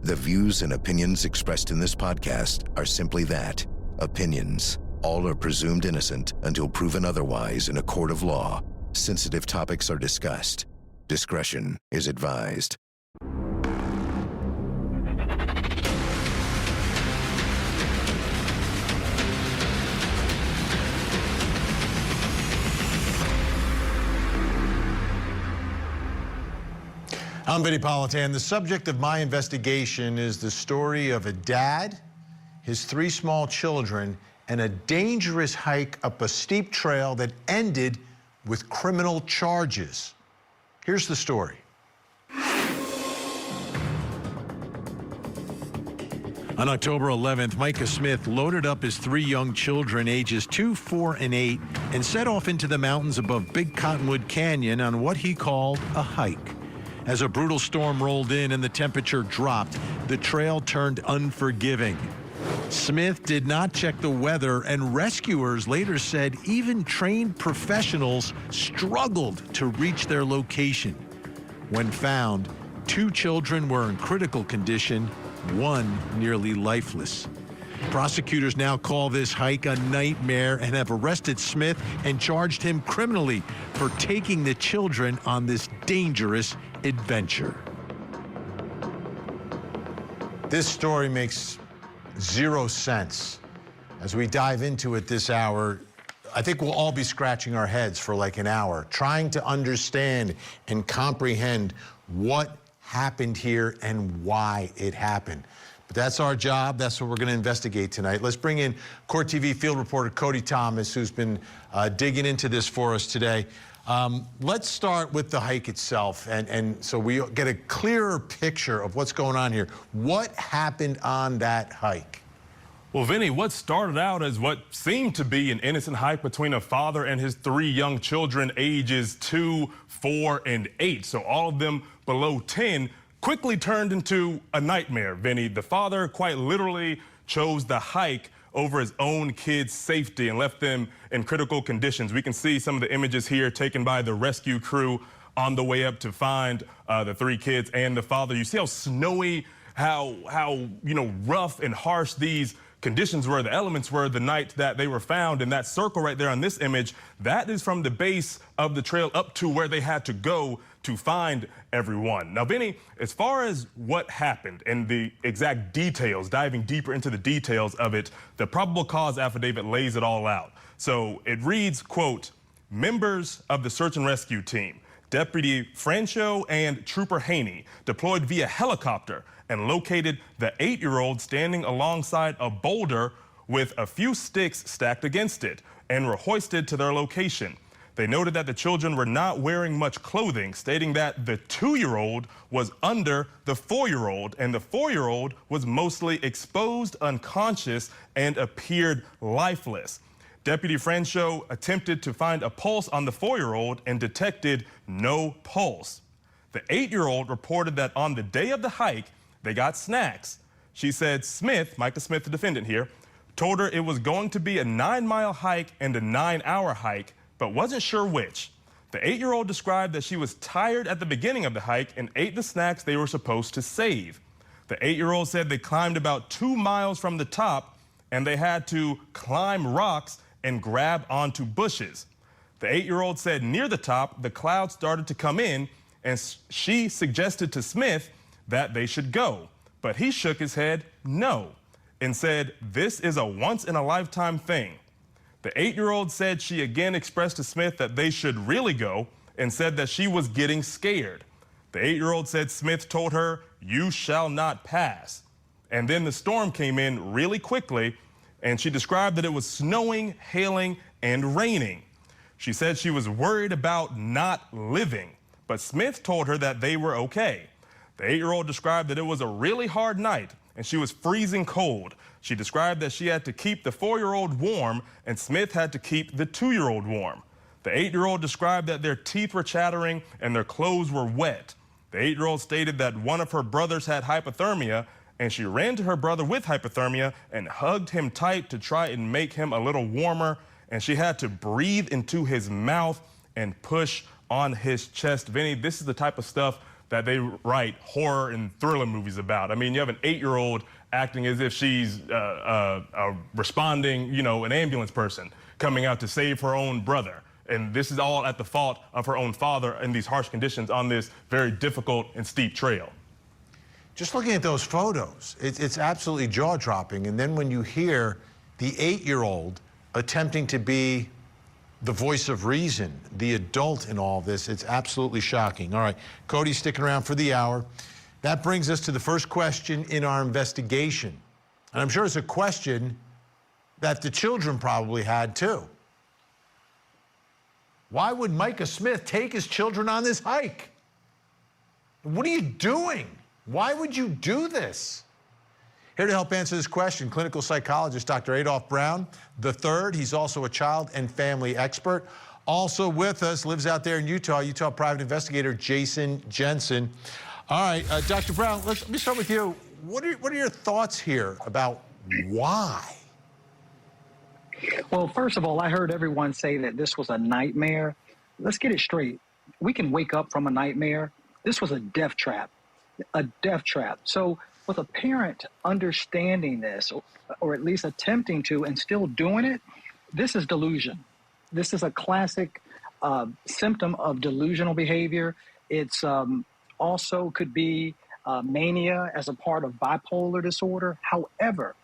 The views and opinions expressed in this podcast are simply that, opinions. All are presumed innocent until proven otherwise in a court of law. Sensitive topics are discussed. Discretion is advised. I'm Vinnie Politan. The subject of my investigation is the story of a dad, his 3 small children, and a dangerous hike up a steep trail that ended with criminal charges. Here's the story. On October 11th, Micah Smith loaded up his 3 young children, ages 2, 4, and 8, and set off into the mountains above Big Cottonwood Canyon on what he called a hike. As a brutal storm rolled in and the temperature dropped, the trail turned unforgiving. Smith did not check the weather, and rescuers later said even trained professionals struggled to reach their location. When found, 2 children were in critical condition, 1 nearly lifeless. Prosecutors now call this hike a nightmare and have arrested Smith and charged him criminally for taking the children on this dangerous adventure. This story makes 0 sense. As we dive into it this hour, I think we'll all be scratching our heads for like an hour, trying to understand and comprehend what happened here and why it happened. But that's our job. That's what we're going to investigate tonight. Let's bring in Court TV field reporter Cody Thomas, who's been digging into this for us today. Let's start with the hike itself, and so we get a clearer picture of what's going on here. What happened on that hike? Well, Vinny, what started out as what seemed to be an innocent hike between a father and his 3 young children, ages 2, 4, and 8, so all of them below 10, quickly turned into a nightmare, Vinny. The father quite literally chose the hike over his own kids' safety and left them in critical conditions. We can see some of the images here taken by the rescue crew on the way up to find the 3 kids and the father. You see how snowy, how rough and harsh these conditions were, the elements were the night that they were found. And that circle right there on this image, that is from the base of the trail up to where they had to go to find everyone. Now, Vinny, as far as what happened and the exact details, diving deeper into the details of it, the probable cause affidavit lays it all out. So it reads, quote, members of the search and rescue team, Deputy Francho and Trooper Haney, deployed via helicopter and located the 8-year-old standing alongside a boulder with a few sticks stacked against it and were hoisted to their location. They noted that the children were not wearing much clothing, stating that the 2-year-old was under the 4-year-old, and the 4-year-old was mostly exposed, unconscious, and appeared lifeless. Deputy Francho attempted to find a pulse on the 4-year-old and detected no pulse. The 8-year-old reported that on the day of the hike, they got snacks. She said Smith, Micah Smith, the defendant here, told her it was going to be a 9-mile hike and a 9-hour hike, but wasn't sure which. The 8-year-old described that she was tired at the beginning of the hike and ate the snacks they were supposed to save. The 8-year-old said they climbed about 2 miles from the top and they had to climb rocks and grab onto bushes. The 8-year-old said near the top, the clouds started to come in and she suggested to Smith that they should go. But he shook his head no and said, this is a once-in-a-lifetime thing. The 8-year-old said she again expressed to Smith that they should really go and said that she was getting scared. The 8-year-old said Smith told her, you shall not pass. And then the storm came in really quickly, and she described that it was snowing, hailing, and raining. She said she was worried about not living, but Smith told her that they were okay. The 8-year-old described that it was a really hard night and she was freezing cold. She described that she had to keep the 4-year-old warm and Smith had to keep the 2-year-old warm. The 8-year-old described that their teeth were chattering and their clothes were wet. The 8-year-old stated that one of her brothers had hypothermia and she ran to her brother with hypothermia and hugged him tight to try and make him a little warmer, and she had to breathe into his mouth and push on his chest. Vinny, this is the type of stuff that they write horror and thriller movies about. I mean, you have an 8-year-old acting as if she's responding, an ambulance person coming out to save her own brother. And this is all at the fault of her own father in these harsh conditions on this very difficult and steep trail. Just looking at those photos, it's absolutely jaw-dropping. And then when you hear the 8-year-old attempting to be the voice of reason, the adult in all this, it's absolutely shocking. All right, Cody's sticking around for the hour. That brings us to the first question in our investigation. And I'm sure it's a question that the children probably had too. Why would Micah Smith take his children on this hike? What are you doing? Why would you do this? Here to help answer this question, clinical psychologist Dr. Adolph Brown III. He's also a child and family expert. Also with us, lives out there in Utah private investigator Jason Jensen. All right, Dr. Brown, let me start with you. What are your thoughts here about why? Well, first of all, I heard everyone say that this was a nightmare. Let's get it straight. We can wake up from a nightmare. This was a death trap, a death trap. So with a parent understanding this, or at least attempting to and still doing it, this is delusion. This is a classic symptom of delusional behavior. It's also could be mania as a part of bipolar disorder. However,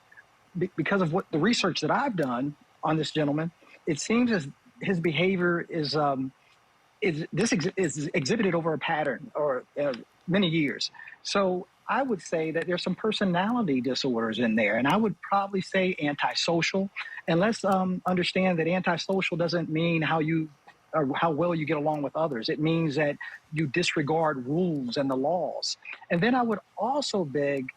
because of what the research that I've done on this gentleman, it seems as his behavior is exhibited over a pattern or many years. So I would say that there's some personality disorders in there, and I would probably say antisocial. And let's understand that antisocial doesn't mean how well you get along with others. It means that you disregard rules and the laws. And then I would also beg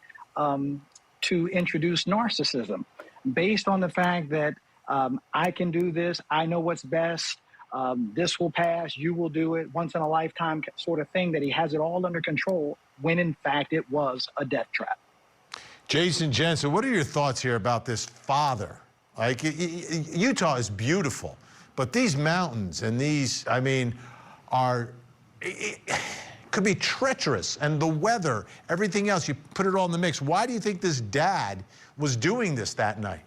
to introduce narcissism based on the fact that I can do this, I know what's best, this will pass, you will do it, once in a lifetime sort of thing, that he has it all under control when in fact it was a death trap. Jason Jensen, what are your thoughts here about this father? Like, Utah is beautiful, but these mountains and these, I mean, could be treacherous, and the weather, everything else, you put it all in the mix. Why do you think this dad was doing this that night?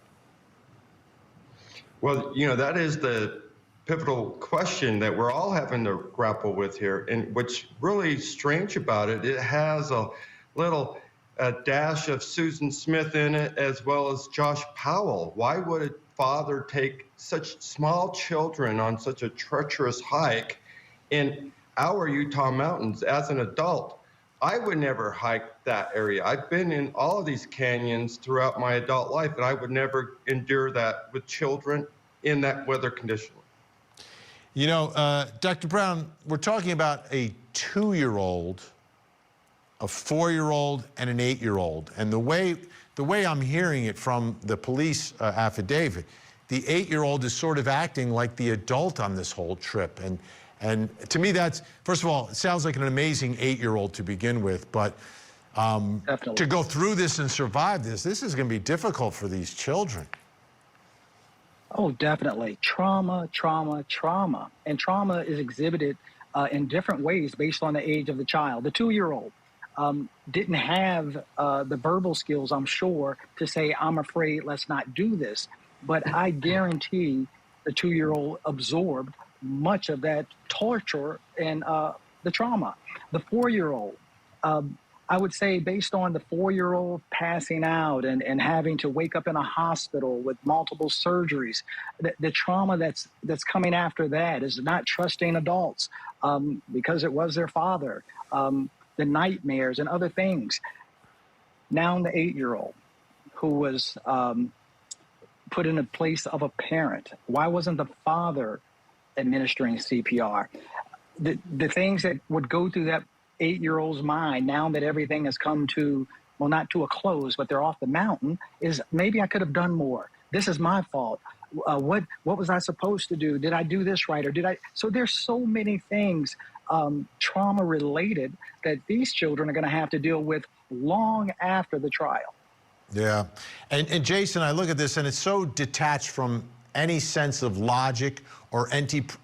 Well, that is the pivotal question that we're all having to grapple with here. And what's really strange about it, it has a little dash of Susan Smith in it, as well as Josh Powell. Why would a father take such small children on such a treacherous hike in our Utah mountains? As an adult, I would never hike that area. I've been in all of these canyons throughout my adult life, and I would never endure that with children in that weather condition. Dr. Brown, we're talking about a 2-year-old, a 4-year-old, and an 8-year-old. And the way I'm hearing it from the police affidavit, the 8-year-old is sort of acting like the adult on this whole trip. And to me, that's, first of all, it sounds like an amazing 8-year-old to begin with, but to go through this and survive this is going to be difficult for these children. Oh, definitely. Trauma, trauma, trauma. And trauma is exhibited in different ways based on the age of the child. The 2-year-old didn't have the verbal skills, I'm sure, to say, I'm afraid, let's not do this. But I guarantee the 2-year-old absorbed much of that torture and the trauma. The 4-year-old, I would say, based on the 4-year-old passing out and having to wake up in a hospital with multiple surgeries, the trauma that's coming after that is not trusting adults because it was their father, the nightmares and other things. Now the 8-year-old who was put in a place of a parent. Why wasn't the father administering CPR? The things that would go through that 8-year-old's mind now that everything has come to, well, not to a close, but they're off the mountain, is maybe I could have done more. This is my fault. What was I supposed to do? Did I do this right? Or did I? So there's so many things trauma related that these children are going to have to deal with long after the trial. Yeah. And Jason, I look at this and it's so detached from any sense of logic or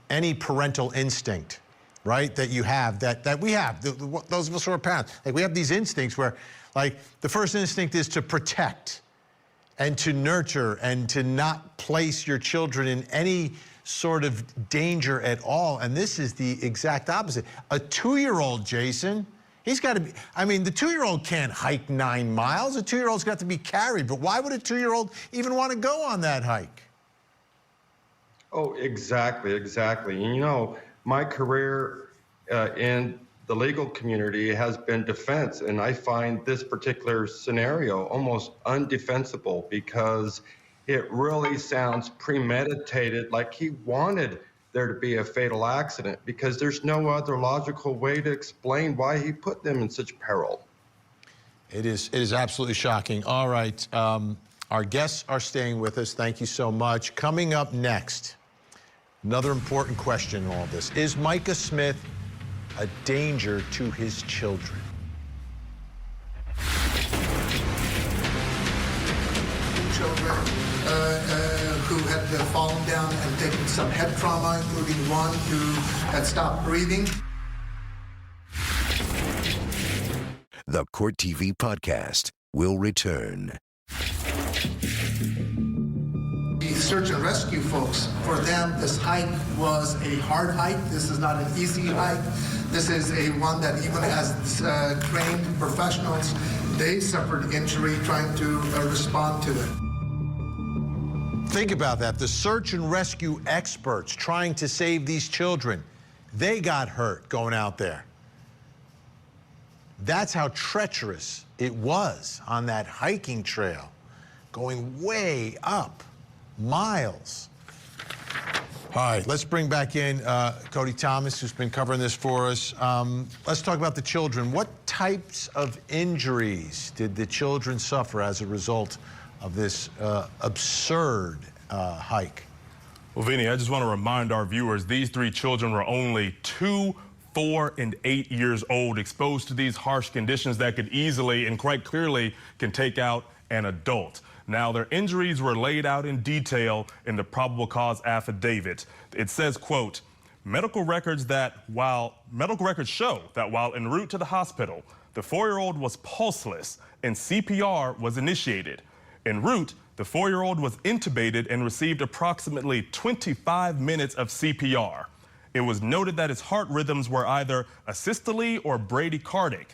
any parental instinct. right, that you have, that we have, those of us who are parents. Like, we have these instincts where, like, the first instinct is to protect and to nurture and to not place your children in any sort of danger at all. And this is the exact opposite. A 2-year-old, Jason, he's got to be, I mean, the 2-year-old can't hike 9 miles. A 2-year-old's got to be carried. But why would a 2-year-old even want to go on that hike? Oh, exactly. And, you know, my career in the legal community has been defense, and I find this particular scenario almost undefensible because it really sounds premeditated, like he wanted there to be a fatal accident, because there's no other logical way to explain why he put them in such peril. It is absolutely shocking. All right, our guests are staying with us. Thank you so much. Coming up next, another important question in all this. Is Micah Smith a danger to his children? Children who had fallen down and taken some head trauma, including one who had stopped breathing. The Court TV podcast will return. The search and rescue folks, for them, this hike was a hard hike. This is not an easy hike. This is a one that even as trained professionals, they suffered injury trying to respond to it. Think about that. The search and rescue experts trying to save these children, they got hurt going out there. That's how treacherous it was on that hiking trail, going way up, miles. All right, let's bring back in Cody Thomas, who's been covering this for us. Let's talk about the children. What types of injuries did the children suffer as a result of this absurd hike? Well, Vinny, I just want to remind our viewers, these 3 children were only 2, 4, and 8 years old, exposed to these harsh conditions that could easily and quite clearly can take out an adult. Now, their injuries were laid out in detail in the probable cause affidavit. It says, quote, medical records show that while en route to the hospital, the 4-year-old was pulseless and CPR was initiated. En route, the 4-year-old was intubated and received approximately 25 minutes of CPR. It was noted that his heart rhythms were either asystole or bradycardic.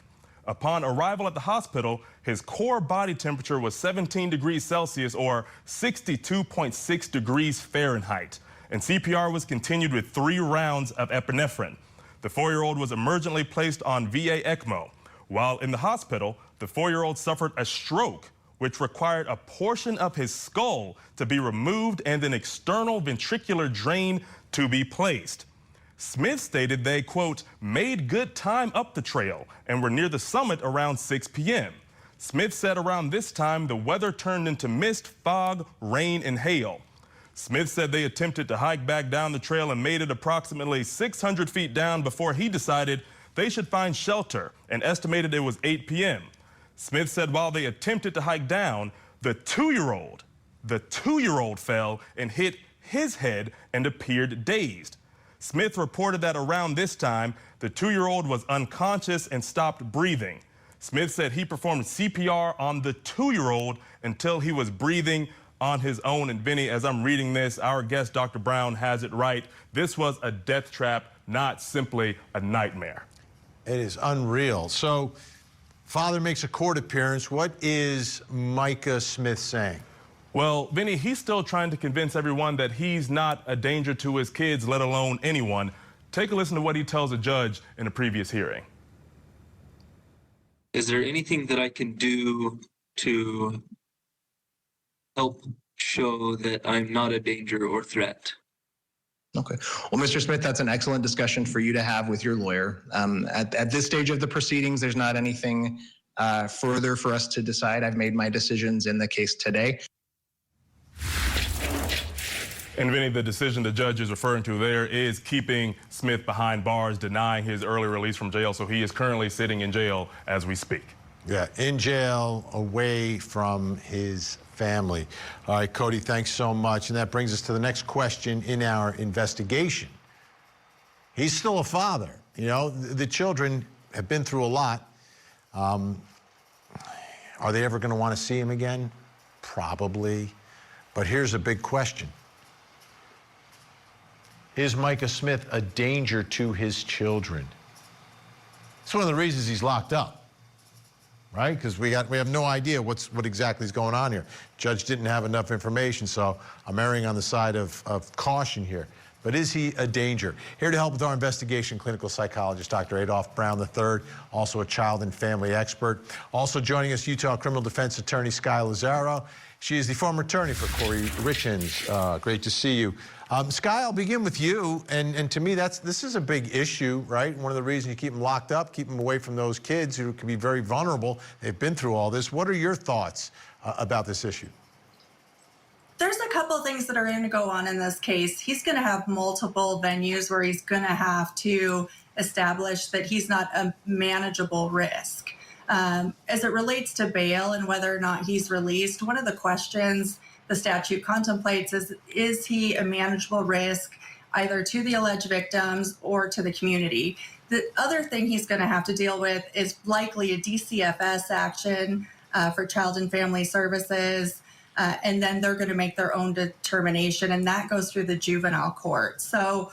Upon arrival at the hospital, his core body temperature was 17 degrees Celsius or 62.6 degrees Fahrenheit, and CPR was continued with 3 rounds of epinephrine. The 4-year-old was emergently placed on VA ECMO. While in the hospital, the 4-year-old suffered a stroke, which required a portion of his skull to be removed and an external ventricular drain to be placed. Smith stated they, quote, made good time up the trail and were near the summit around 6 p.m. Smith said around this time, the weather turned into mist, fog, rain, and hail. Smith said they attempted to hike back down the trail and made it approximately 600 feet down before he decided they should find shelter and estimated it was 8 p.m. Smith said while they attempted to hike down, the 2-year-old fell and hit his head and appeared dazed. Smith reported that around this time, the 2-year-old was unconscious and stopped breathing. Smith said he performed CPR on the 2-year-old until he was breathing on his own. And Vinny, as I'm reading this, our guest, Dr. Brown, has it right. This was a death trap, not simply a nightmare. It is unreal. So, father makes a court appearance. What is Micah Smith saying? Well, Vinny, he's still trying to convince everyone that he's not a danger to his kids, let alone anyone. Take a listen to what he tells a judge in a previous hearing. Is there anything that I can do to help show that I'm not a danger or threat? Okay. Well, Mr. Smith, that's an excellent discussion for you to have with your lawyer. At this stage of the proceedings, there's not anything further for us to decide. I've made my decisions in the case today. And Vinny, the decision the judge is referring to there is keeping Smith behind bars, denying his early release from jail. So he is currently sitting in jail as we speak. Yeah, in jail, away from his family. All right, Cody, thanks so much. And that brings us to the next question in our investigation. He's still a father. You know, the children have been through a lot. Are they ever going to want to see him again? Probably. But here's a big question. Is Micah Smith a danger to his children? It's one of the reasons he's locked up, right? Because we have no idea what exactly is going on here. Judge didn't have enough information, so I'm erring on the side of caution here. But is he a danger? Here to help with our investigation, clinical psychologist Dr. Adolph Brown III, also a child and family expert. Also joining us, Utah criminal defense attorney Sky Lazaro. She is the former attorney for Corey Richins. Great to see you. Sky, I'll begin with you. And to me, this is a big issue, right? One of the reasons you keep them locked up, keep them away from those kids who can be very vulnerable. They've been through all this. What are your thoughts about this issue? There's a couple of things that are going to go on in this case. He's going to have multiple venues where he's going to have to establish that he's not a manageable risk. As it relates to bail and whether or not he's released, one of the questions the statute contemplates is he a manageable risk either to the alleged victims or to the community? The other thing he's going to have to deal with is likely a DCFS action for Child and Family Services. And then they're going to make their own determination, and that goes through the juvenile court. So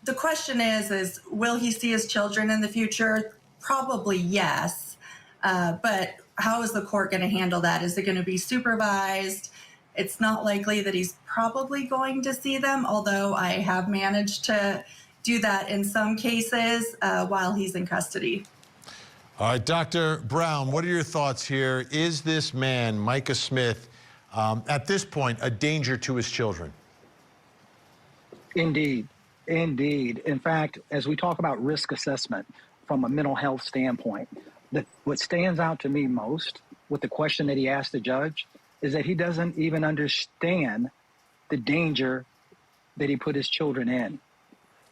the question is will he see his children in the future? Probably yes. But how is the court going to handle that? Is it going to be supervised? It's not likely that he's probably going to see them, although I have managed to do that in some cases while he's in custody. All right, Dr. Brown, what are your thoughts here? Is this man, Micah Smith, at this point, a danger to his children? Indeed. In fact, as we talk about risk assessment from a mental health standpoint, what stands out to me most with the question that he asked the judge is that he doesn't even understand the danger that he put his children in.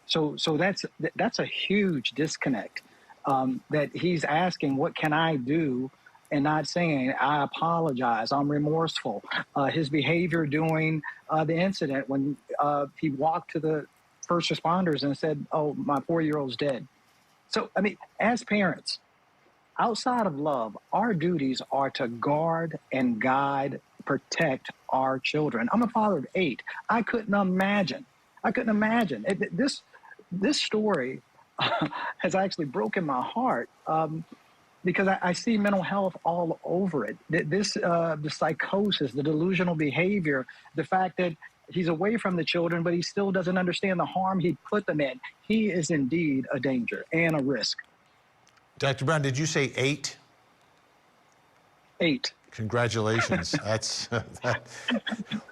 So that's a huge disconnect, that he's asking, what can I do? And not saying, I apologize, I'm remorseful. His behavior during the incident when he walked to the first responders and said, oh, my 4-year-old's dead. So, I mean, as parents, outside of love, our duties are to guard and guide, protect our children. I'm a father of 8. I couldn't imagine. This story has actually broken my heart. Because I see mental health all over it. The psychosis, the delusional behavior, the fact that he's away from the children, but he still doesn't understand the harm he put them in. He is indeed a danger and a risk. Dr. Brown, did you say 8? 8. Congratulations. That's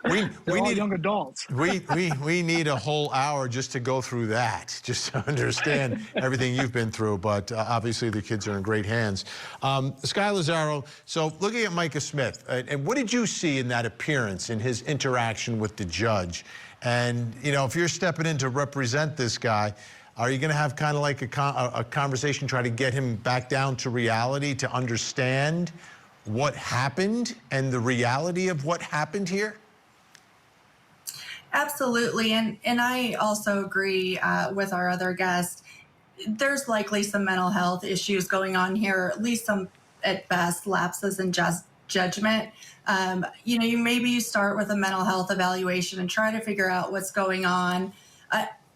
we need young adults. we need a whole hour just to go through that, just to understand everything you've been through. But obviously the kids are in great hands. Sky Lazaro, so looking at Micah Smith, and what did you see in that appearance, in his interaction with the judge? And, you know, if you're stepping in to represent this guy, are you going to have kind of like a conversation, try to get him back down to reality, to understand what happened and the reality of what happened here? Absolutely. And I also agree with our other guest. There's likely some mental health issues going on here, or at least some, at best, lapses in judgment. You start with a mental health evaluation and try to figure out what's going on.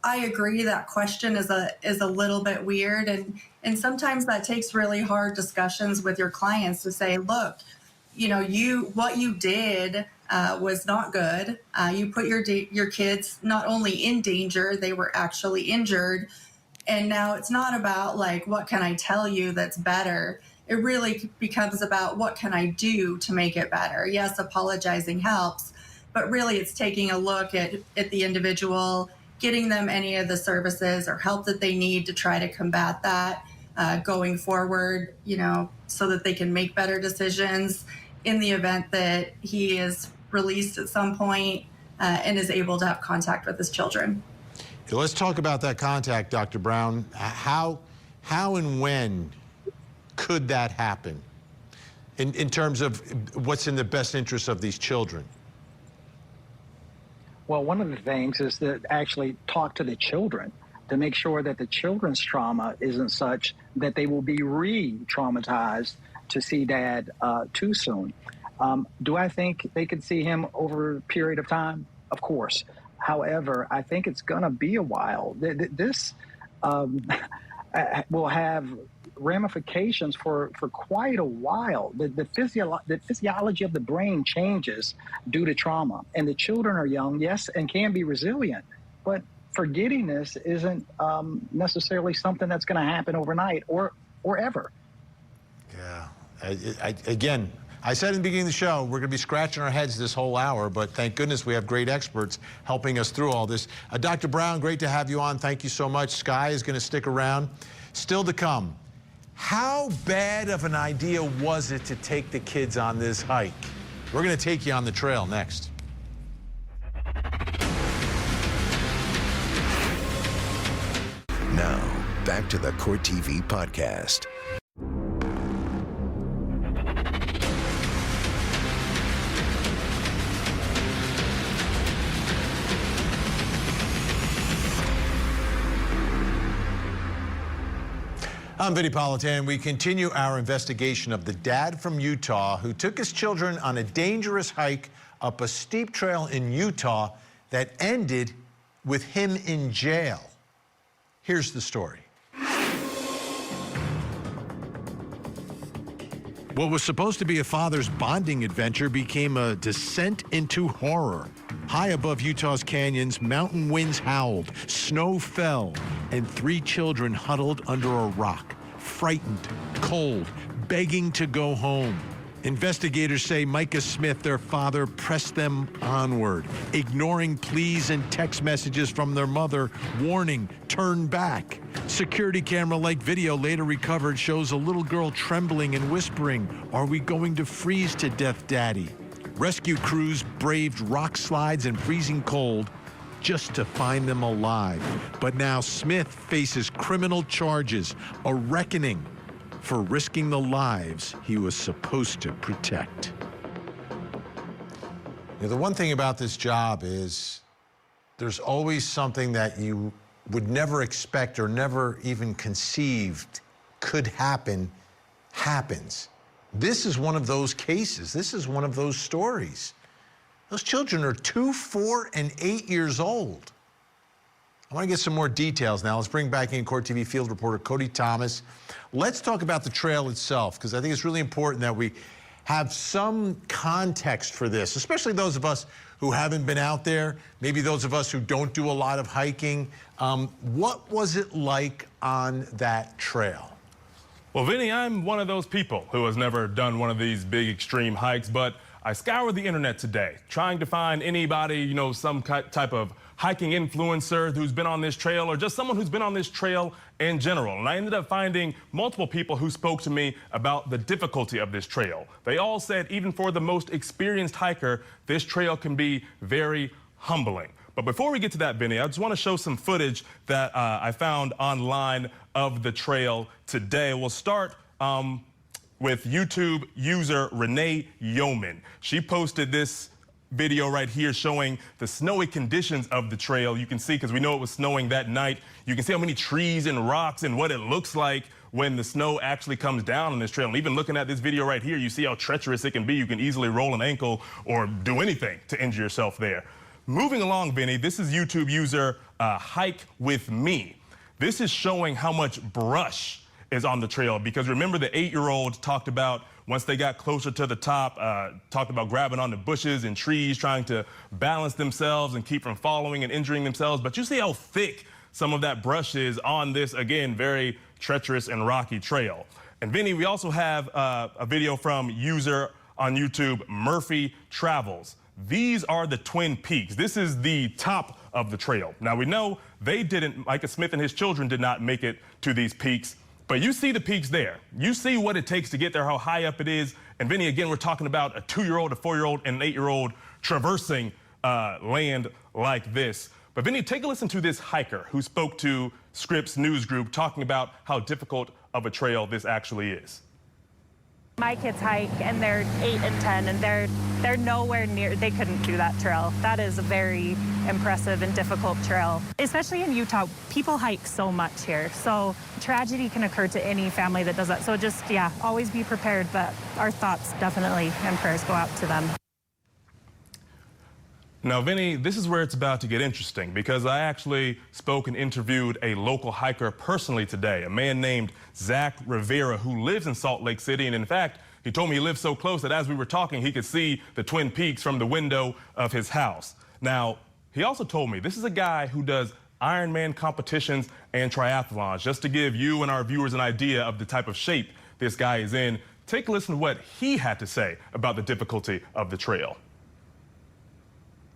I agree that question is a little bit weird, and sometimes that takes really hard discussions with your clients to say, look, what you did was not good. You put your kids not only in danger, they were actually injured. And now it's not about like, what can I tell you that's better? It really becomes about what can I do to make it better? Yes, apologizing helps, but really it's taking a look at the individual, getting them any of the services or help that they need to try to combat that going forward, so that they can make better decisions in the event that he is released at some point and is able to have contact with his children. Let's talk about that contact, Dr. Brown. How and when could that happen in terms of what's in the best interest of these children? Well, one of the things is to actually talk to the children. to make sure that the children's trauma isn't such that they will be re-traumatized to see dad too soon. Do I think they could see him over a period of time? Of course. However, I think it's going to be a while. This will have ramifications for quite a while. The physiology of the brain changes due to trauma. And the children are young, yes, and can be resilient. But forgetting this isn't necessarily something that's going to happen overnight or ever. Yeah. Again, I said in the beginning of the show, we're going to be scratching our heads this whole hour, but thank goodness we have great experts helping us through all this. Dr. Brown, great to have you on. Thank you so much. Sky is going to stick around. Still to come, how bad of an idea was it to take the kids on this hike? We're going to take you on the trail next. Now, back to the Court TV podcast. I'm Vinnie Politan. We continue our investigation of the dad from Utah who took his children on a dangerous hike up a steep trail in Utah that ended with him in jail. Here's the story. What was supposed to be a father's bonding adventure became a descent into horror. High above Utah's canyons, mountain winds howled, snow fell, and 3 children huddled under a rock, frightened, cold, begging to go home. Investigators say Micah Smith, their father, pressed them onward, ignoring pleas and text messages from their mother warning, turn back. Security camera-like video later recovered shows a little girl trembling and whispering, "Are we going to freeze to death, Daddy?" Rescue crews braved rock slides and freezing cold just to find them alive. But now Smith faces criminal charges, a reckoning for risking the lives he was supposed to protect. You know, the one thing about this job is there's always something that you would never expect or never even conceived could happen, happens. This is one of those cases. This is one of those stories. Those children are 2, 4, and 8 years old. I want to get some more details now. Let's bring back in Court TV field reporter Cody Thomas. Let's talk about the trail itself, because I think it's really important that we have some context for this, especially those of us who haven't been out there, maybe those of us who don't do a lot of hiking. What was it like on that trail? Well, Vinny, I'm one of those people who has never done one of these big extreme hikes, but I scoured the internet today trying to find anybody, you know, some type of hiking influencer who's been on this trail or just someone who's been on this trail in general. And I ended up finding multiple people who spoke to me about the difficulty of this trail. They all said even for the most experienced hiker, this trail can be very humbling. But before we get to that, Vinny, I just want to show some footage that I found online of the trail today. We'll start with YouTube user Renee Yeoman. She posted this video right here showing the snowy conditions of the trail. You can see, because we know it was snowing that night, you can see how many trees and rocks and what it looks like when the snow actually comes down on this trail. And even looking at this video right here, you see how treacherous it can be. You can easily roll an ankle or do anything to injure yourself there. Moving along, Vinny, this is YouTube user Hike With Me. This is showing how much brush is on the trail, because remember the 8-year-old talked about once they got closer to the top, talked about grabbing onto bushes and trees, trying to balance themselves and keep from falling and injuring themselves. But you see how thick some of that brush is on this, again, very treacherous and rocky trail. And Vinny, we also have a video from user on YouTube, Murphy Travels. These are the Twin Peaks. This is the top of the trail. Now we know they didn't, Micah Smith and his children did not make it to these peaks. But you see the peaks there. You see what it takes to get there, how high up it is. And Vinny, again, we're talking about a 2-year-old, a 4-year-old, and an 8-year-old traversing land like this. But Vinny, take a listen to this hiker who spoke to Scripps News Group talking about how difficult of a trail this actually is. My kids hike and they're 8 and 10 and they're They're nowhere near, they couldn't do that trail. That is a very impressive and difficult trail. Especially in Utah, people hike so much here. So tragedy can occur to any family that does that. So just, yeah, always be prepared, but our thoughts definitely and prayers go out to them. Now, Vinny, this is where it's about to get interesting because I actually spoke and interviewed a local hiker personally today, a man named Zach Rivera who lives in Salt Lake City. And in fact, he told me he lived so close that as we were talking, he could see the Twin Peaks from the window of his house. Now, he also told me this is a guy who does Ironman competitions and triathlons. Just to give you and our viewers an idea of the type of shape this guy is in, take a listen to what he had to say about the difficulty of the trail.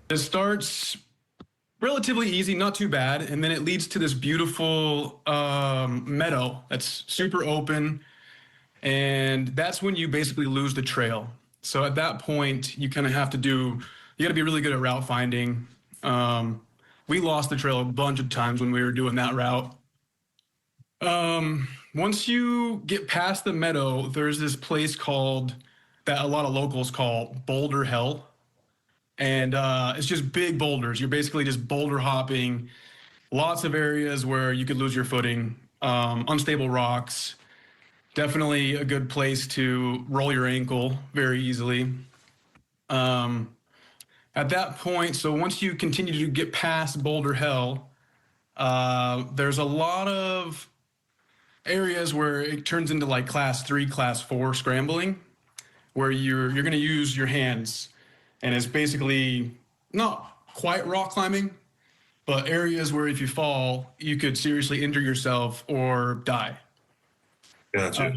It starts relatively easy, not too bad, and then it leads to this beautiful meadow that's super open, and that's when you basically lose the trail. So at that point, you kind of have to you got to be really good at route finding. We lost the trail a bunch of times when we were doing that route. Once you get past the meadow, there's this place that a lot of locals call Boulder Hell. And it's just big boulders. You're basically just boulder hopping. Lots of areas where you could lose your footing. Unstable rocks. Definitely a good place to roll your ankle very easily. At that point, so once you continue to get past Boulder Hell, there's a lot of areas where it turns into like class 3, class 4 scrambling, where you're going to use your hands. And it's basically not quite rock climbing, but areas where if you fall, you could seriously injure yourself or die. Gotcha.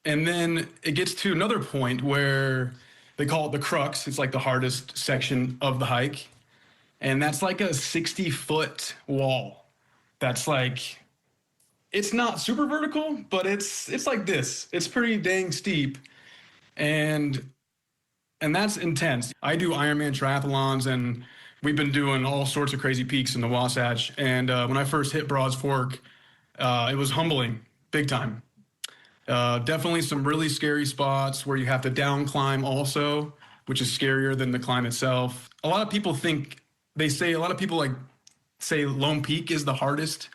And then it gets to another point where they call it the crux. It's like the hardest section of the hike. And that's like a 60-foot wall. That's like, it's not super vertical, but it's like this. It's pretty dang steep. And that's intense. I do Ironman triathlons, and we've been doing all sorts of crazy peaks in the Wasatch. And when I first hit Broads Fork, it was humbling, big time. Definitely some really scary spots where you have to down climb also, which is scarier than the climb itself. A lot of people say Lone Peak is the hardest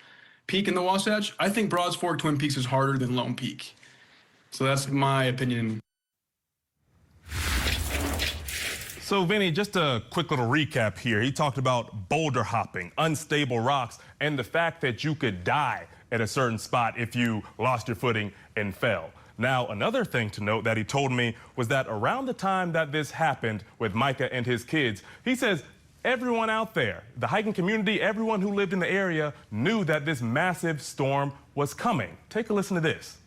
peak in the Wasatch. I think Broads Fork Twin Peaks is harder than Lone Peak. So that's my opinion. So, Vinny, just a quick little recap here. He talked about boulder hopping, unstable rocks, and the fact that you could die at a certain spot if you lost your footing and fell. Now, another thing to note that he told me was that around the time that this happened with Micah and his kids, he says everyone out there, the hiking community, everyone who lived in the area knew that this massive storm was coming. Take a listen to this.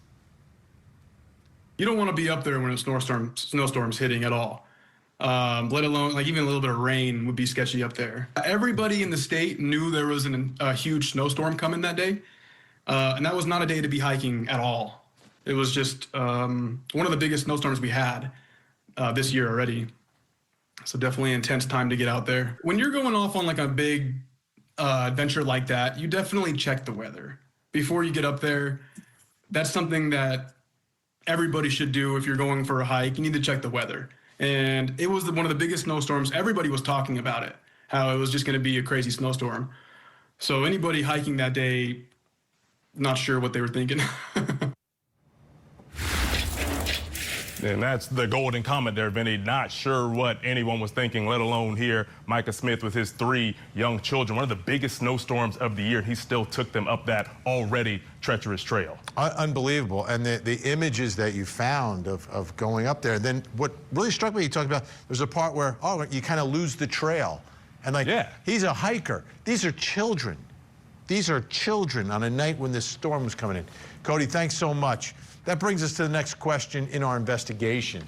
You don't want to be up there when a snowstorm's hitting at all. Let alone like even a little bit of rain would be sketchy up there. Everybody in the state knew there was a huge snowstorm coming that day. And that was not a day to be hiking at all. It was just one of the biggest snowstorms we had this year already. So definitely an intense time to get out there. When you're going off on like a big adventure like that, you definitely check the weather before you get up there. That's something that everybody should do if you're going for a hike. You need to check the weather. And it was one of the biggest snowstorms. Everybody was talking about it, how it was just going to be a crazy snowstorm. So anybody hiking that day, not sure what they were thinking. And that's the golden comment there, Vinny. Not sure what anyone was thinking, let alone here Micah Smith with his 3 young children. One of the biggest snowstorms of the year, and he still took them up that already treacherous trail. Unbelievable. And the images that you found of going up there. Then what really struck me, you talked about, there's a part where, you kind of lose the trail. And like, he's a hiker. These are children. These are children on a night when this storm was coming in. Cody, thanks so much. That brings us to the next question in our investigation.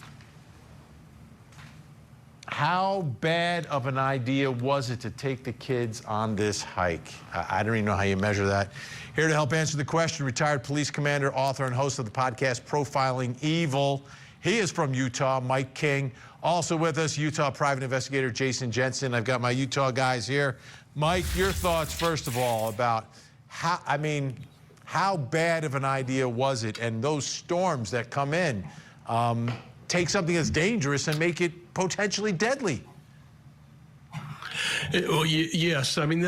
How bad of an idea was it to take the kids on this hike? I don't even know how you measure that. Here to help answer the question, retired police commander, author, and host of the podcast Profiling Evil. He is from Utah, Mike King. Also with us, Utah private investigator Jason Jensen. I've got my Utah guys here. Mike, your thoughts, first of all, about how bad of an idea was it? And those storms that come in, take something that's dangerous and make it potentially deadly. Well, yes. I mean,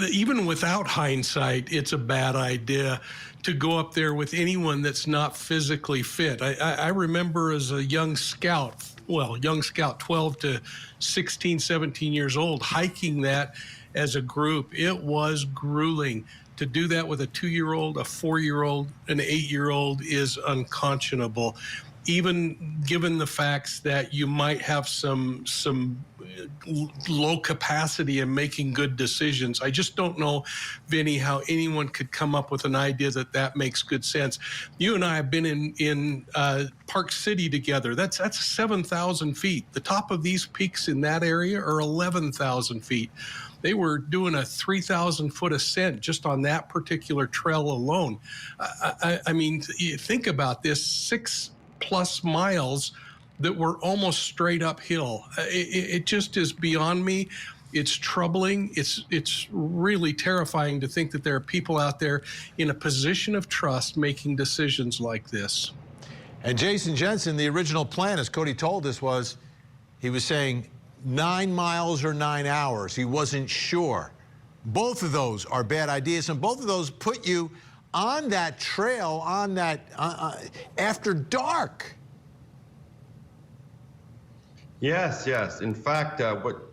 even without hindsight, it's a bad idea to go up there with anyone that's not physically fit. I remember as a young scout, 12 to 16, 17 years old, hiking that as a group. It was grueling. To do that with a 2-year-old, a 4-year-old, an 8-year-old is unconscionable. Even given the facts that you might have some low capacity in making good decisions. I just don't know, Vinnie, how anyone could come up with an idea that makes good sense. You and I have been in Park City together. That's 7,000 feet. The top of these peaks in that area are 11,000 feet. They were doing a 3,000-foot ascent just on that particular trail alone. I mean, you think about this, 6+ miles that were almost straight uphill. It just is beyond me. It's troubling. It's really terrifying to think that there are people out there in a position of trust making decisions like this. And Jason Jensen, the original plan, as Cody told us, he was saying 9 miles or 9 hours. He wasn't sure. Both of those are bad ideas, and both of those put you on that trail, on that after dark. Yes. In fact,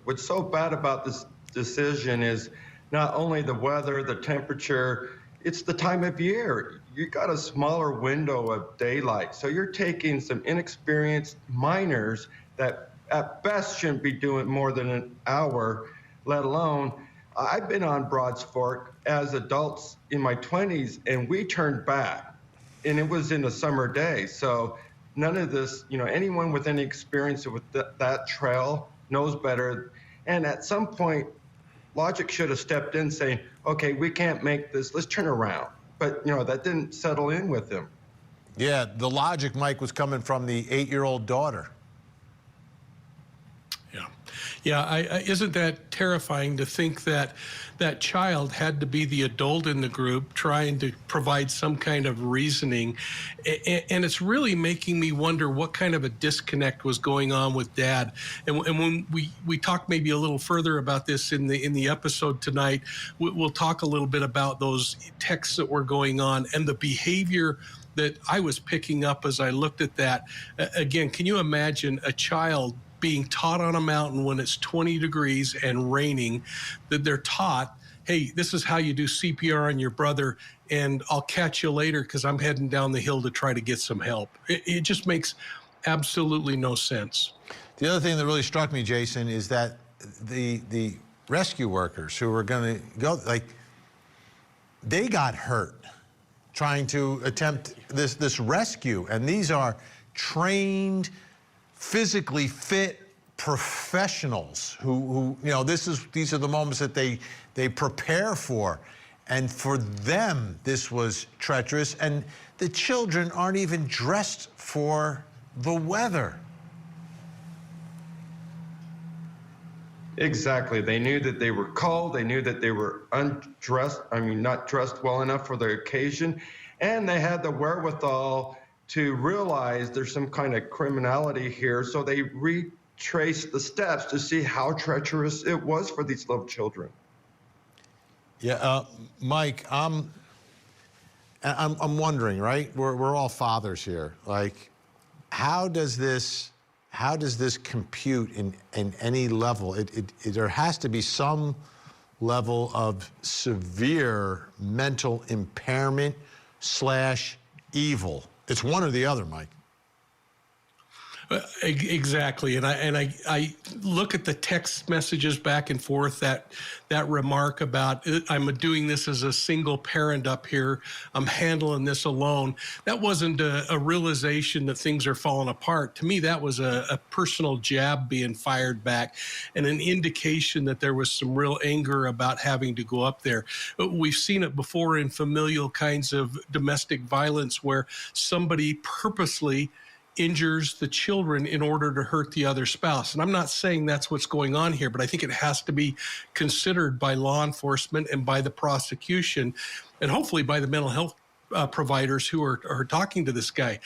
what's so bad about this decision is not only the weather, the temperature, it's the time of year. You got a smaller window of daylight, so you're taking some inexperienced minors that at best shouldn't be doing more than an hour, let alone, I've been on Broads Fork as adults in my 20s, and we turned back, and it was in a summer day. So none of this, anyone with any experience with that trail knows better. And at some point, logic should have stepped in saying, okay, we can't make this, let's turn around. But, that didn't settle in with him. Yeah, the logic, Mike, was coming from the 8-year-old daughter. Yeah, isn't that terrifying to think that that child had to be the adult in the group trying to provide some kind of reasoning? And it's really making me wonder what kind of a disconnect was going on with Dad. And when we talk maybe a little further about this in the episode tonight, we'll talk a little bit about those texts that were going on and the behavior that I was picking up as I looked at that. Again, can you imagine a child being taught on a mountain when it's 20 degrees and raining, that they're taught, hey, this is how you do CPR on your brother, and I'll catch you later because I'm heading down the hill to try to get some help. It just makes absolutely no sense. The other thing that really struck me, Jason, is that the rescue workers who were going to go, they got hurt trying to attempt this rescue, and these are trained, physically fit professionals who these are the moments that they prepare for, and for them this was treacherous, and the children aren't even dressed for the weather. Exactly. They knew that they were cold. They knew that they were not dressed well enough for the occasion, and they had the wherewithal to realize there's some kind of criminality here, so they retraced the steps to see how treacherous it was for these little children. Yeah, Mike, I'm wondering, right? We're all fathers here. How does this compute in any level? There has to be some level of severe mental impairment / evil. It's one or the other, Mike. Exactly, and I look at the text messages back and forth, that remark about I'm doing this as a single parent up here, I'm handling this alone. That wasn't a realization that things are falling apart. To me, that was a personal jab being fired back, and an indication that there was some real anger about having to go up there. We've seen it before in familial kinds of domestic violence where somebody purposely injures the children in order to hurt the other spouse. And I'm not saying that's what's going on here, but I think it has to be considered by law enforcement and by the prosecution, and hopefully by the mental health providers who are talking to this guy.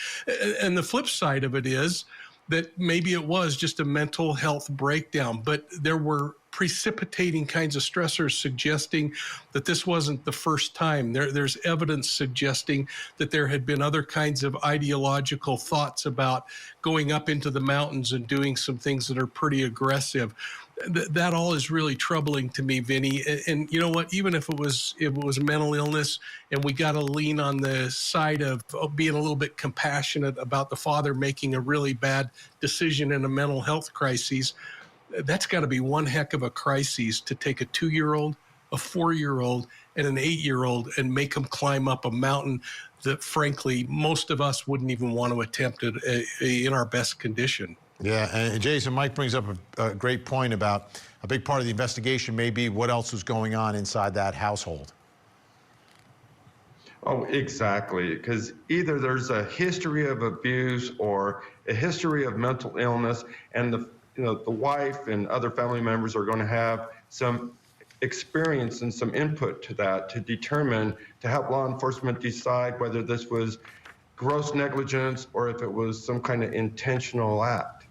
And the flip side of it is, that maybe it was just a mental health breakdown, but there were precipitating kinds of stressors suggesting that this wasn't the first time. There's evidence suggesting that there had been other kinds of ideological thoughts about going up into the mountains and doing some things that are pretty aggressive. That all is really troubling to me, Vinnie. And you know what? Even if it was a mental illness, and we got to lean on the side of being a little bit compassionate about the father making a really bad decision in a mental health crisis, that's got to be one heck of a crisis to take a 2-year-old, a 4-year-old, and an 8-year-old and make them climb up a mountain that, frankly, most of us wouldn't even want to attempt it in our best condition. Yeah, and Jason, Mike brings up a great point about a big part of the investigation may be what else was going on inside that household. Oh, exactly, because either there's a history of abuse or a history of mental illness, and the wife and other family members are going to have some experience and some input to that to determine, to help law enforcement decide whether this was gross negligence or if it was some kind of intentional act.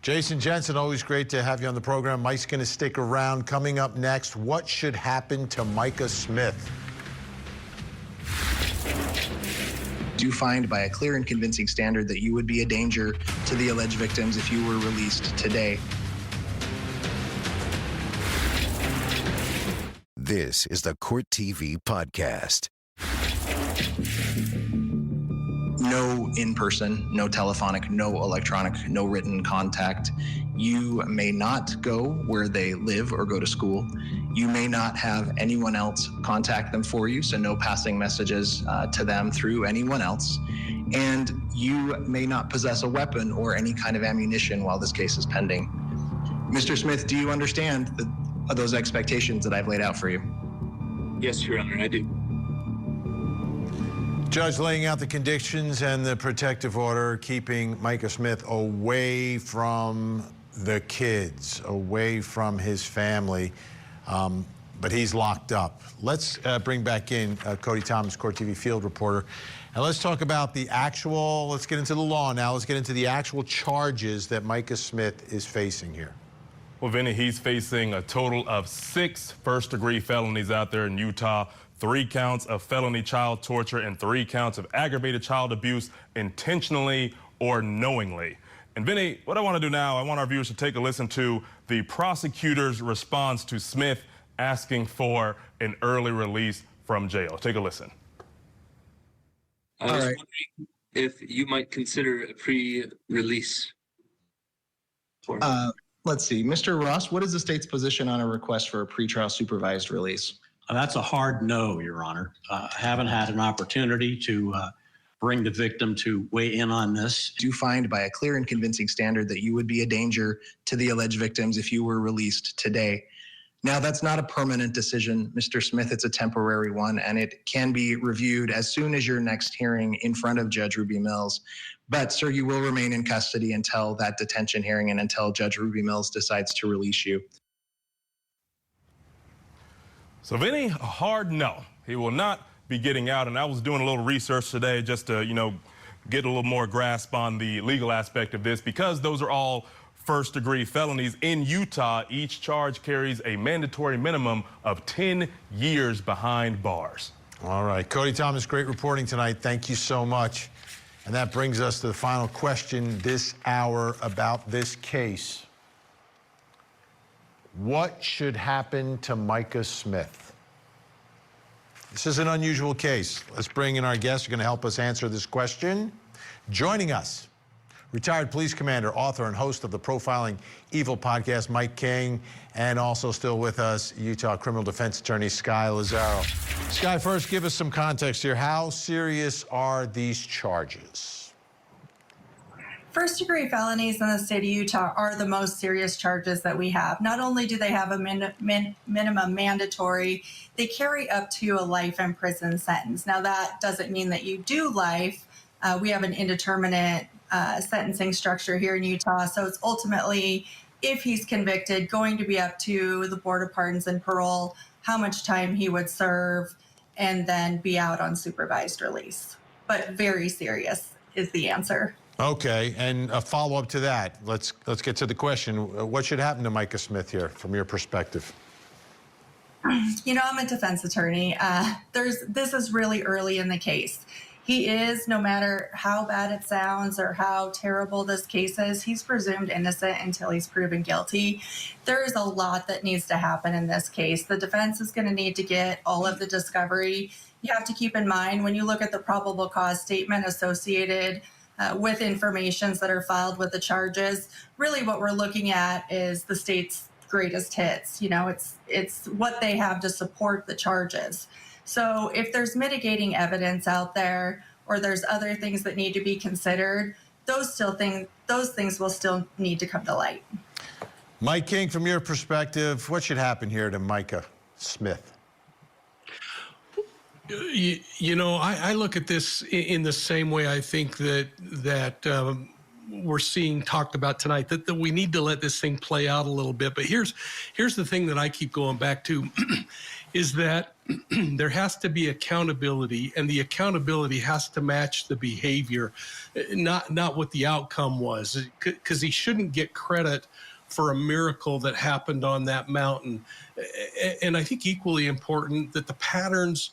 Jason Jensen, always great to have you on the program. Mike's going to stick around. Coming up next, what should happen to Micah Smith? Do find by a clear and convincing standard that you would be a danger to the alleged victims if you were released today. This is the Court TV Podcast. No in-person, no telephonic, no electronic, no written contact. You may not go where they live or go to school. You may not have anyone else contact them for you, so no passing messages to them through anyone else. And you may not possess a weapon or any kind of ammunition while this case is pending. Mr. Smith, do you understand those expectations that I've laid out for you? Yes, Your Honor, I do. Judge laying out the conditions and the protective order, keeping Micah Smith away from the kids, away from his family, but he's locked up. Let's bring back in Cody Thomas, Court TV field reporter, and let's talk about let's get into the law now. Let's get into the actual charges that Micah Smith is facing here. Well, Vinnie, he's facing a total of 6 first-degree felonies out there in Utah. 3 counts of felony child torture and 3 counts of aggravated child abuse intentionally or knowingly. And Vinnie, what I want to do now, I want our viewers to take a listen to the prosecutor's response to Smith asking for an early release from jail. Take a listen. I was wondering if you might consider a pre-release for me. Let's see. Mr. Ross, what is the state's position on a request for a pretrial supervised release? That's a hard no, Your Honor. Haven't had an opportunity to bring the victim to weigh in on this. Do find by a clear and convincing standard that you would be a danger to the alleged victims if you were released today. Now, that's not a permanent decision, Mr. Smith. It's a temporary one, and it can be reviewed as soon as your next hearing in front of Judge Ruby Mills. But, sir, you will remain in custody until that detention hearing and until Judge Ruby Mills decides to release you. So, Vinnie, a hard no. He will not be getting out. And I was doing a little research today just to, get a little more grasp on the legal aspect of this, because those are all first-degree felonies. In Utah, each charge carries a mandatory minimum of 10 years behind bars. All right. Cody Thomas, great reporting tonight. Thank you so much. And that brings us to the final question this hour about this case. What should happen to Micah Smith? This is an unusual case. Let's bring in our guests who are going to help us answer this question. Joining us, retired police commander, author, and host of the Profiling Evil podcast, Mike King, and also still with us, Utah criminal defense attorney Sky Lazaro. Sky, first, give us some context here. How serious are these charges? First-degree felonies in the state of Utah are the most serious charges that we have. Not only do they have a minimum mandatory, they carry up to a life in prison sentence. Now, that doesn't mean that you do life. We have an indeterminate sentencing structure here in Utah, so it's ultimately, if he's convicted, going to be up to the Board of Pardons and Parole, how much time he would serve, and then be out on supervised release. But very serious is the answer. Okay, and a follow-up to that. Let's get to the question. What should happen to Micah Smith here, from your perspective? You know, I'm a defense attorney. This is really early in the case. He is, no matter how bad it sounds or how terrible this case is, he's presumed innocent until he's proven guilty. There is a lot that needs to happen in this case. The defense is going to need to get all of the discovery. You have to keep in mind, when you look at the probable cause statement associated with informations that are filed with the charges, really what we're looking at is the state's greatest hits. You know, it's what they have to support the charges. So if there's mitigating evidence out there, or there's other things that need to be considered, those things will still need to come to light. Mike King, from your perspective, what should happen here to Micah Smith? You know, I look at this in the same way. I think that we're seeing talked about tonight, that we need to let this thing play out a little bit. But here's the thing that I keep going back to is that there has to be accountability, and the accountability has to match the behavior, not what the outcome was, because he shouldn't get credit for a miracle that happened on that mountain. And I think equally important that the patterns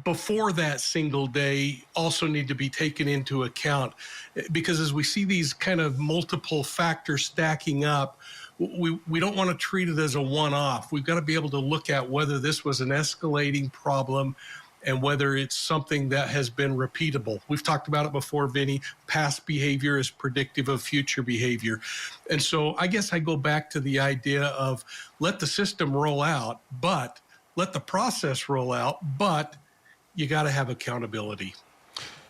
before that single day also need to be taken into account, because as we see these kind of multiple factors stacking up, we don't want to treat it as a one-off. We've got to be able to look at whether this was an escalating problem and whether it's something that has been repeatable. We've talked about it before, Vinnie. Past behavior is predictive of future behavior. And so I guess I go back to the idea of let the system roll out, but let the process roll out, but you got to have accountability.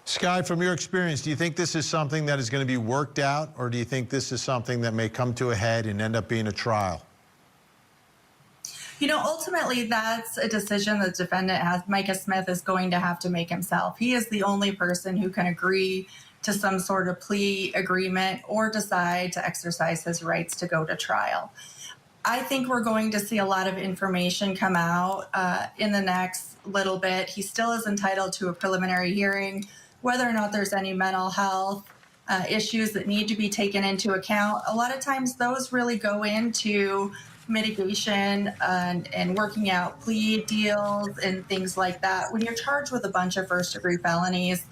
Sky, from your experience, do you think this is something that is going to be worked out, or do you think this is something that may come to a head and end up being a trial? You know, ultimately, that's a decision the defendant has. Micah Smith is going to have to make himself. He is the only person who can agree to some sort of plea agreement or decide to exercise his rights to go to trial. I think we're going to see a lot of information come out in the next little bit. He still is entitled to a preliminary hearing. Whether or not there's any mental health issues that need to be taken into account, a lot of times those really go into mitigation and working out plea deals and things like that. When you're charged with a bunch of first-degree felonies,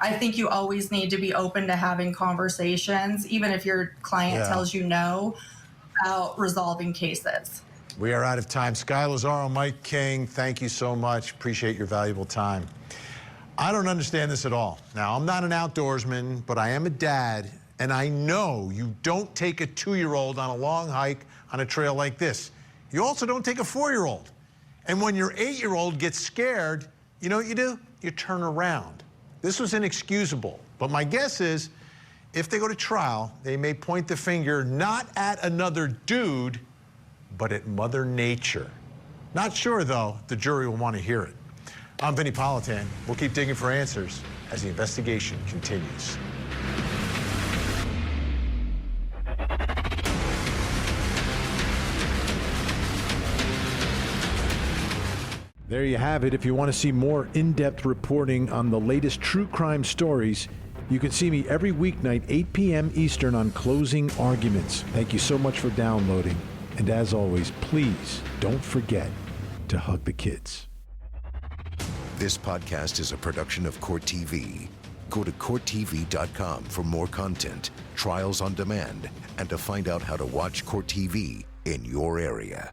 I think you always need to be open to having conversations, even if your client tells you no, about resolving cases. We are out of time. Sky Lazaro, Mike King, thank you so much. Appreciate your valuable time. I don't understand this at all. Now, I'm not an outdoorsman, but I am a dad, and I know you don't take a 2-year-old on a long hike on a trail like this. You also don't take a 4-year-old. And when your 8-year-old gets scared, you know what you do? You turn around. This was inexcusable. But my guess is, if they go to trial, they may point the finger not at another dude, but at Mother Nature. Not sure, though, the jury will want to hear it. I'm Vinnie Politan. We'll keep digging for answers as the investigation continues. There you have it. If you want to see more in-depth reporting on the latest true crime stories, you can see me every weeknight, 8 p.m. Eastern on Closing Arguments. Thank you so much for downloading. And as always, please don't forget to hug the kids. This podcast is a production of Court TV. Go to CourtTV.com for more content, trials on demand, and to find out how to watch Court TV in your area.